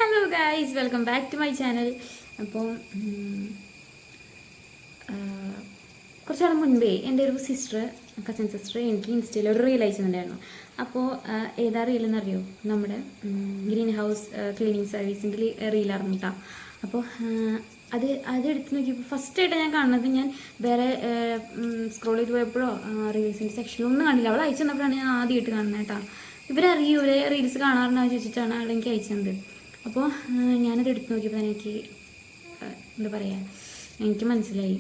Hello guys, welcome back to my channel. അപ്പോൾ കുറച്ച് നാൾ മുൻപേ എൻ്റെ ഒരു കസിൻ സിസ്റ്റർ എനിക്ക് ഇൻസ്റ്റയിൽ ഒരു റീൽ അയച്ചിട്ടുണ്ടായിരുന്നു. അപ്പോൾ ഏതാ റീലെന്ന് അറിയോ? നമ്മുടെ ഗ്രീൻ ഹൗസ് ക്ലീനിങ് സർവീസിൻ്റെ റീലായിരുന്നു കേട്ടോ. അപ്പോൾ അതെടുത്ത് നോക്കിയപ്പോൾ ഫസ്റ്റായിട്ട് ഞാൻ കാണുന്നത്, ഞാൻ വേറെ സ്ക്രോൾ ചെയ്ത് പോയപ്പോഴോ റീൽസിൻ്റെ സെക്ഷനിലൊന്നും കണ്ടില്ല. അവൾ അയച്ചു തന്നപ്പോഴാണ് ഞാൻ ആദ്യമായിട്ട് കാണുന്നത് കേട്ടോ. ഇവരറിയോ റീൽസ് കാണാറുണ്ടോ എന്ന് ചോദിച്ചിട്ടാണ് അവൾ എനിക്ക് അയച്ചത്. അപ്പോൾ ഞാനത് എടുത്ത് നോക്കിയപ്പോൾ എനിക്ക് എന്താ പറയുക, എനിക്ക് മനസ്സിലായി.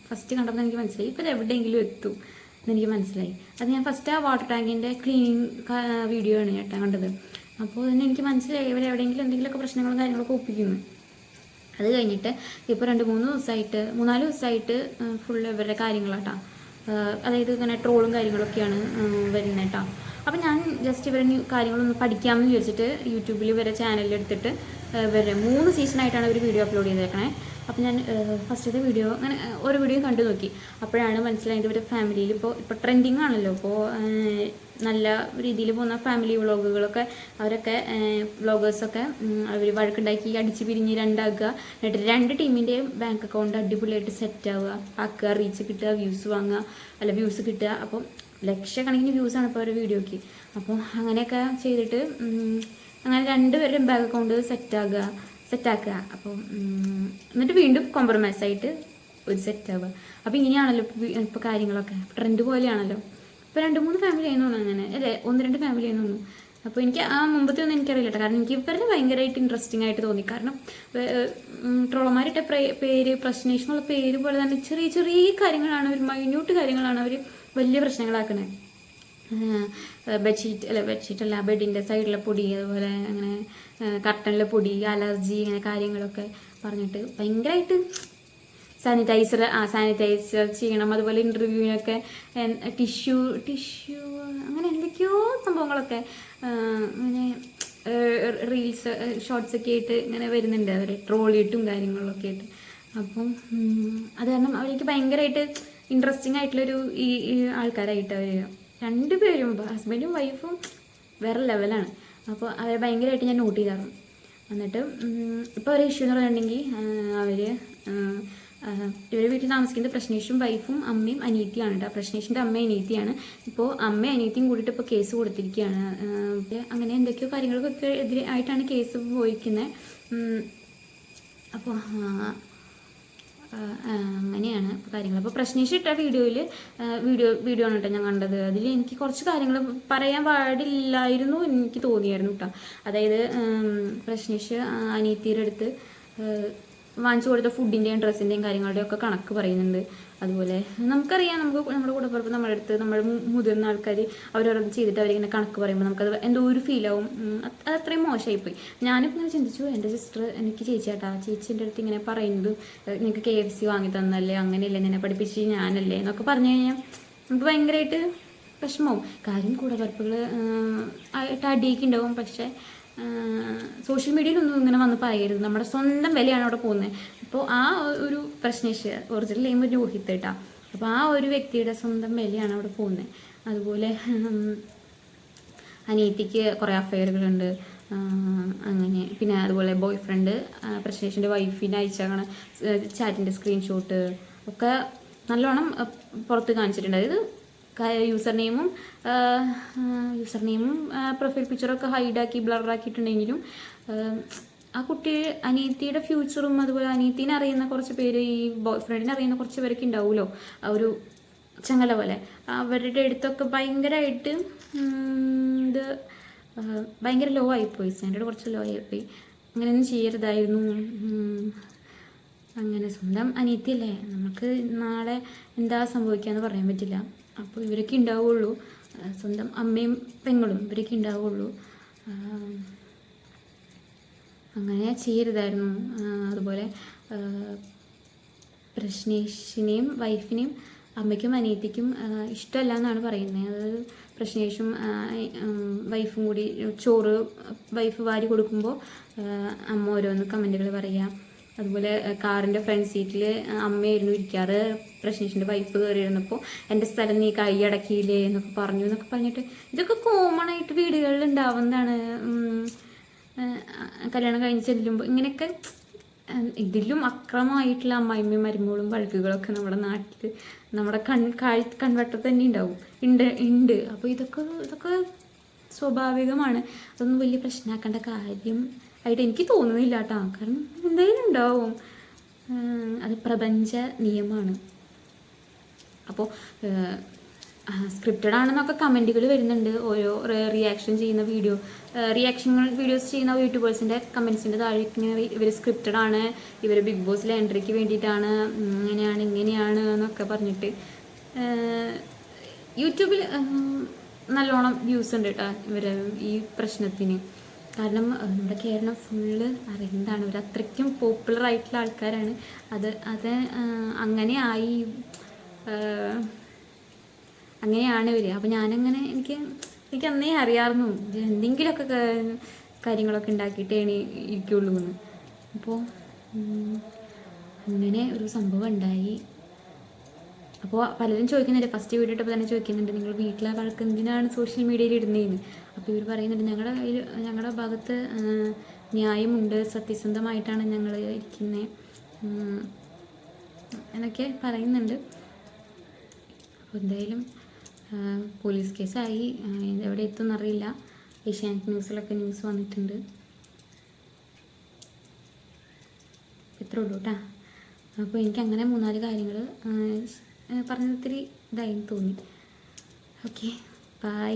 ഫസ്റ്റ് കണ്ടപ്പോൾ എനിക്ക് മനസ്സിലായി ഇപ്പോൾ എവിടെയെങ്കിലും എത്തും എന്നെനിക്ക് മനസ്സിലായി. അത് ഞാൻ ഫസ്റ്റ് ആ വാട്ടർ ടാങ്കിൻ്റെ ക്ലീനിങ് വീഡിയോ ആണ് ചേട്ടാ കണ്ടത്. അപ്പോൾ തന്നെ എനിക്ക് മനസ്സിലായി എവിടെയെങ്കിലും എന്തെങ്കിലുമൊക്കെ പ്രശ്നങ്ങളും കാര്യങ്ങളൊക്കെ ഒപ്പിക്കുന്നു. അത് കഴിഞ്ഞിട്ട് ഇപ്പോൾ 3-4 ദിവസമായിട്ട് ഫുള്ള് ഇവരുടെ കാര്യങ്ങളാട്ടോ. അതായത് ഇങ്ങനെ ട്രോളും കാര്യങ്ങളൊക്കെയാണ് വരുന്നത് കേട്ടോ. അപ്പം ഞാൻ ജസ്റ്റ് ഇവരെ കാര്യങ്ങളൊന്ന് പഠിക്കാമെന്ന് വിചാരിച്ചിട്ട് യൂട്യൂബിൽ ഇവരെ ചാനലിലെടുത്തിട്ട് ഇവരെ 3 സീസണായിട്ടാണ് ഇവർ വീഡിയോ അപ്ലോഡ് ചെയ്തേക്കണേ. അപ്പം ഞാൻ ഫസ്റ്റത്തെ വീഡിയോ അങ്ങനെ ഓരോ വീഡിയോ കണ്ടു നോക്കി. അപ്പോഴാണ് മനസ്സിലായത് ഇവരുടെ ഫാമിലിയിൽ ഇപ്പോൾ ട്രെൻഡിങ് ആണല്ലോ. ഇപ്പോൾ നല്ല രീതിയിൽ പോകുന്ന ഫാമിലി വ്ളോഗുകളൊക്കെ അവരൊക്കെ വ്ളോഗേഴ്സൊക്കെ അവർ വഴക്കുണ്ടാക്കി അടിച്ച് പിരിഞ്ഞ് രണ്ടാക്കുക. എന്നിട്ട് 2 ടീമിൻ്റെയും ബാങ്ക് അക്കൗണ്ട് അടിപൊളിയായിട്ട് സെറ്റ് ആക്കുക, റീച്ച് കിട്ടുക, വ്യൂസ് കിട്ടുക. അപ്പം ലക്ഷക്കണക്കിന് വ്യൂസാണ് ഇപ്പോൾ ഒരു വീഡിയോയ്ക്ക്. അപ്പോൾ അങ്ങനെയൊക്കെ ചെയ്തിട്ട് അങ്ങനെ 2 പേരുടെയും ബാങ്ക് അക്കൗണ്ട് സെറ്റാക്കുക. അപ്പം എന്നിട്ട് വീണ്ടും കോംപ്രമൈസ് ആയിട്ട് ഒരു സെറ്റാവുക. അപ്പോൾ ഇങ്ങനെയാണല്ലോ ഇപ്പോൾ കാര്യങ്ങളൊക്കെ ട്രെൻഡ് പോലെയാണല്ലോ. ഇപ്പോൾ 2-3 ഫാമിലി ആയിരുന്നു അങ്ങനെ, അല്ലേ 1-2 ഫാമിലി ആയിരുന്നു തോന്നുന്നു. അപ്പോൾ എനിക്ക് ആ മുമ്പത്തെ ഒന്നും എനിക്കറിയില്ല കേട്ടോ. കാരണം എനിക്ക് ഇവരുടെ ഭയങ്കരമായിട്ട് ഇൻട്രസ്റ്റിംഗ് ആയിട്ട് തോന്നി. കാരണം ട്രോളന്മാരിട്ട പേര് പ്രശ്നേഷ് എന്നുള്ള പേര് പോലെ തന്നെ ചെറിയ ചെറിയ കാര്യങ്ങളാണ് അവർ, മൈന്യൂട്ട് കാര്യങ്ങളാണ് അവർ വലിയ പ്രശ്നങ്ങളാക്കണേ. ബെഡ്ഷീറ്റല്ല ബെഡിൻ്റെ സൈഡിലെ പൊടി, അതുപോലെ അങ്ങനെ കർട്ടനിലെ പൊടി, അലർജി, ഇങ്ങനെ കാര്യങ്ങളൊക്കെ പറഞ്ഞിട്ട് ഭയങ്കരമായിട്ട് സാനിറ്റൈസർ ചെയ്യണം. അതുപോലെ ഇൻ്റർവ്യൂവിനൊക്കെ ടിഷ്യൂ അങ്ങനെ എന്തൊക്കെയോ സംഭവങ്ങളൊക്കെ അങ്ങനെ റീൽസ് ഷോർട്സൊക്കെ ആയിട്ട് ഇങ്ങനെ വരുന്നുണ്ട് അവർ, ട്രോളിയിട്ടും കാര്യങ്ങളൊക്കെ ആയിട്ട്. അപ്പം അത് കാരണം അവർക്ക് ഭയങ്കരമായിട്ട് ഇൻട്രസ്റ്റിംഗ് ആയിട്ടുള്ളൊരു ഈ ആൾക്കാരായിട്ട് അവർ 2 പേരും ഹസ്ബൻഡും വൈഫും വേറെ ലെവലാണ്. അപ്പോൾ അവരെ ഭയങ്കരമായിട്ട് ഞാൻ നോട്ട് ചെയ്തായിരുന്നു. എന്നിട്ട് ഇപ്പോൾ ഒരു ഇഷ്യൂ എന്ന് പറഞ്ഞിട്ടുണ്ടെങ്കിൽ ഇവർ വീട്ടിൽ താമസിക്കുന്നത് പ്രശ്നേഷും വൈഫും അമ്മയും അനിയത്തിയാണ് കേട്ടോ. പ്രശ്നേഷിൻ്റെ അമ്മ അനിയത്തിയാണ്. ഇപ്പോൾ അമ്മ അനിയത്തിയും കൂടിയിട്ട് ഇപ്പോൾ കേസ് കൊടുത്തിരിക്കുകയാണ്. അങ്ങനെ എന്തൊക്കെയോ കാര്യങ്ങൾക്കൊക്കെ എതിരായിട്ടാണ് കേസ് പോയിരിക്കുന്നത്. അപ്പോൾ അങ്ങനെയാണ് കാര്യങ്ങൾ. അപ്പോൾ പ്രശ്നേഷ് ഇട്ട വീഡിയോ ആണ് കേട്ടോ ഞാൻ കണ്ടത്. അതിൽ എനിക്ക് കുറച്ച് കാര്യങ്ങൾ പറയാൻ പാടില്ലായിരുന്നു എനിക്ക് തോന്നിയായിരുന്നു കേട്ടോ. അതായത് പ്രശ്നേഷ് അനിയത്തിയുടെ അടുത്ത് വാങ്ങിച്ചു കൊടുത്ത ഫുഡിൻ്റെയും ഡ്രസ്സിൻ്റെയും കാര്യങ്ങളുടെയും ഒക്കെ കണക്ക് പറയുന്നുണ്ട്. അതുപോലെ നമുക്കറിയാം, നമ്മുടെ കൂടെ പറയുമ്പോൾ നമ്മുടെ അടുത്ത് നമ്മുടെ മുതിർന്ന ആൾക്കാർ അവരോരത് ചെയ്തിട്ട് അവരിങ്ങനെ കണക്ക് പറയുമ്പോൾ നമുക്കത് എന്തോ ഒരു ഫീലാവും. അത് അത്രയും മോശമായിപ്പോയി. ഞാനിപ്പോൾ ഇങ്ങനെ ചിന്തിച്ചു, എൻ്റെ സിസ്റ്റർ എനിക്ക് ചേച്ചീൻ്റെ അടുത്ത് ഇങ്ങനെ പറയുന്നത് നിങ്ങൾക്ക് KFC വാങ്ങി തന്നല്ലേ, അങ്ങനെയല്ലേ നിന്നെ പഠിപ്പിച്ച് ഞാനല്ലേ എന്നൊക്കെ പറഞ്ഞു കഴിഞ്ഞാൽ നമുക്ക് ഭയങ്കരമായിട്ട് വിഷമവും. കാര്യം കൂടെ പറപ്പുകൾ ആയിട്ട് അടിയൊക്കെ ഉണ്ടാവും. പക്ഷേ സോഷ്യൽ മീഡിയയിലൊന്നും ഇങ്ങനെ വന്ന് പറയരുത്. നമ്മുടെ സ്വന്തം വിലയാണ് അവിടെ പോകുന്നത്. അപ്പോൾ ആ ഒരു പ്രശ്നേഷ് ഒറിജിനൽ നെയിം രോഹിത് കേട്ടോ. അപ്പോൾ ആ ഒരു വ്യക്തിയുടെ സ്വന്തം വിലയാണ് അവിടെ പോകുന്നത്. അതുപോലെ അനിയത്തിക്ക് കുറേ അഫെയറുകളുണ്ട് അങ്ങനെ. പിന്നെ അതുപോലെ ബോയ് ഫ്രണ്ട് പ്രശ്നേഷിൻ്റെ വൈഫിൻ്റെ അയച്ചാണ് ചാറ്റിൻ്റെ സ്ക്രീൻഷോട്ട് ഒക്കെ നല്ലോണം പുറത്ത് കാണിച്ചിട്ടുണ്ട്. അതായത് യൂസർ നെയിമും പ്രൊഫൈൽ പിക്ചറൊക്കെ ഹൈഡാക്കി ബ്ലറാക്കിയിട്ടുണ്ടെങ്കിലും ആ കുട്ടി അനിയത്തിയുടെ ഫ്യൂച്ചറും അതുപോലെ അനിയത്തിനെ അറിയുന്ന കുറച്ച് പേര്, ഈ ബോയ് ഫ്രണ്ടിനെ അറിയുന്ന കുറച്ച് പേരൊക്കെ ഉണ്ടാവുമല്ലോ ആ ഒരു ചങ്ങല പോലെ, അവരുടെ അടുത്തൊക്കെ ഭയങ്കരമായിട്ട് ഇത് ഭയങ്കര ലോ ആയിപ്പോയി. സ്റ്റാൻഡേർഡ് കുറച്ച് ലോ ആയിപ്പോയി. അങ്ങനെയൊന്നും ചെയ്യരുതായിരുന്നു. അങ്ങനെ സ്വന്തം അനിയത്തിയല്ലേ, നമുക്ക് നാളെ എന്താ സംഭവിക്കാമെന്ന് പറയാൻ പറ്റില്ല. അപ്പോൾ ഇവരൊക്കെ ഉണ്ടാവുള്ളൂ, സ്വന്തം അമ്മയും പെങ്ങളും ഇവരൊക്കെ ഉണ്ടാവുള്ളൂ. അങ്ങനെ ചെയ്യരുതായിരുന്നു. അതുപോലെ പ്രശ്നേഷിനെയും വൈഫിനെയും അമ്മയ്ക്കും അനിയത്തിക്കും ഇഷ്ടമല്ല എന്നാണ് പറയുന്നത്. അത് പ്രശ്നേഷും വൈഫും കൂടി ചോറ് വൈഫ് വാരി കൊടുക്കുമ്പോൾ അമ്മ ഓരോന്ന് കമൻറ്റുകൾ പറയുക. അതുപോലെ കാറിൻ്റെ ഫ്രണ്ട് സീറ്റിൽ അമ്മയായിരുന്നു ഇരിക്കാറ്. പ്രശ്നേഷിൻ്റെ വൈഫ് കയറിയിരുന്നപ്പോൾ എൻ്റെ സ്ഥലം നീ കൈയടക്കിയില്ലേ എന്നൊക്കെ പറഞ്ഞിട്ട് ഇതൊക്കെ കോമൺ ആയിട്ട് വീടുകളിൽ ഉണ്ടാവുന്നതാണ്. കല്യാണം കഴിഞ്ഞ് ചെല്ലുമ്പോൾ ഇങ്ങനെയൊക്കെ ഇതിലും അക്രമമായിട്ടുള്ള അമ്മായിമ്മയും മരുമകളും വഴക്കുകളൊക്കെ നമ്മുടെ നാട്ടിൽ നമ്മുടെ കൺവട്ടത്ത് തന്നെ ഉണ്ട്. അപ്പോൾ ഇതൊക്കെ സ്വാഭാവികമാണ്. അതൊന്നും വലിയ പ്രശ്നമാക്കേണ്ട കാര്യം ആയിട്ട് എനിക്ക് തോന്നുന്നില്ല കേട്ടോ. കാരണം എന്തെങ്കിലും ഉണ്ടാവും, അത് പ്രപഞ്ച നിയമമാണ്. അപ്പോൾ സ്ക്രിപ്റ്റഡ് ആണെന്നൊക്കെ കമൻറ്റുകൾ വരുന്നുണ്ട്. ഓരോ റിയാക്ഷൻ വീഡിയോസ് ചെയ്യുന്ന യൂട്യൂബേഴ്സിൻ്റെ കമൻസിൻ്റെ താഴെ ഇങ്ങനെ ഇവർ സ്ക്രിപ്റ്റഡ് ആണ്, ഇവർ ബിഗ് ബോസിലെ എൻട്രിക്ക് വേണ്ടിയിട്ടാണ്, ഇങ്ങനെയാണ് എന്നൊക്കെ പറഞ്ഞിട്ട്. യൂട്യൂബിൽ നല്ലോണം വ്യൂസ് ഉണ്ട് കേട്ടോ ഇവർ ഈ പ്രശ്നത്തിന്. കാരണം നമ്മുടെ കേരളം ഫുള്ള് അറിയുന്നതാണ്, ഇവർ അത്രയ്ക്കും പോപ്പുലർ ആയിട്ടുള്ള ആൾക്കാരാണ്. അത് അങ്ങനെയാണ് ഇവർ. അപ്പോൾ ഞാനങ്ങനെ എനിക്ക് അന്നേ അറിയാമായിരുന്നു എന്തെങ്കിലുമൊക്കെ കാര്യങ്ങളൊക്കെ ഉണ്ടാക്കിയിട്ടേ ഇരിക്കുള്ളൂ എന്ന്. അപ്പോൾ അങ്ങനെ ഒരു സംഭവം ഉണ്ടായി. അപ്പോൾ പലരും ചോദിക്കുന്നുണ്ട്, ഫസ്റ്റ് വീഡിയോ ഇട്ടപ്പോൾ തന്നെ ചോദിക്കുന്നുണ്ട്, നിങ്ങൾ വീട്ടിലെ വഴക്ക് എന്തിനാണ് സോഷ്യൽ മീഡിയയിൽ ഇടുന്നതെന്ന്. അപ്പോൾ ഇവർ പറയുന്നുണ്ട്, ഞങ്ങളുടെ ഭാഗത്ത് ന്യായമുണ്ട്, സത്യസന്ധമായിട്ടാണ് ഞങ്ങൾ ഇരിക്കുന്നത് എന്നൊക്കെ പറയുന്നുണ്ട്. അപ്പോൾ എന്തായാലും പോലീസ് കേസായി, എവിടെ എത്തുമെന്നറിയില്ല. ഏഷ്യാനെറ്റ് ന്യൂസിലൊക്കെ ന്യൂസ് വന്നിട്ടുണ്ട്. ഇത്രേ ഉള്ളൂ കേട്ടോ. അപ്പോൾ എനിക്കങ്ങനെ 3-4 കാര്യങ്ങൾ പറഞ്ഞത് ഇത്തിരി ഇതായി തോന്നി. Okay, by.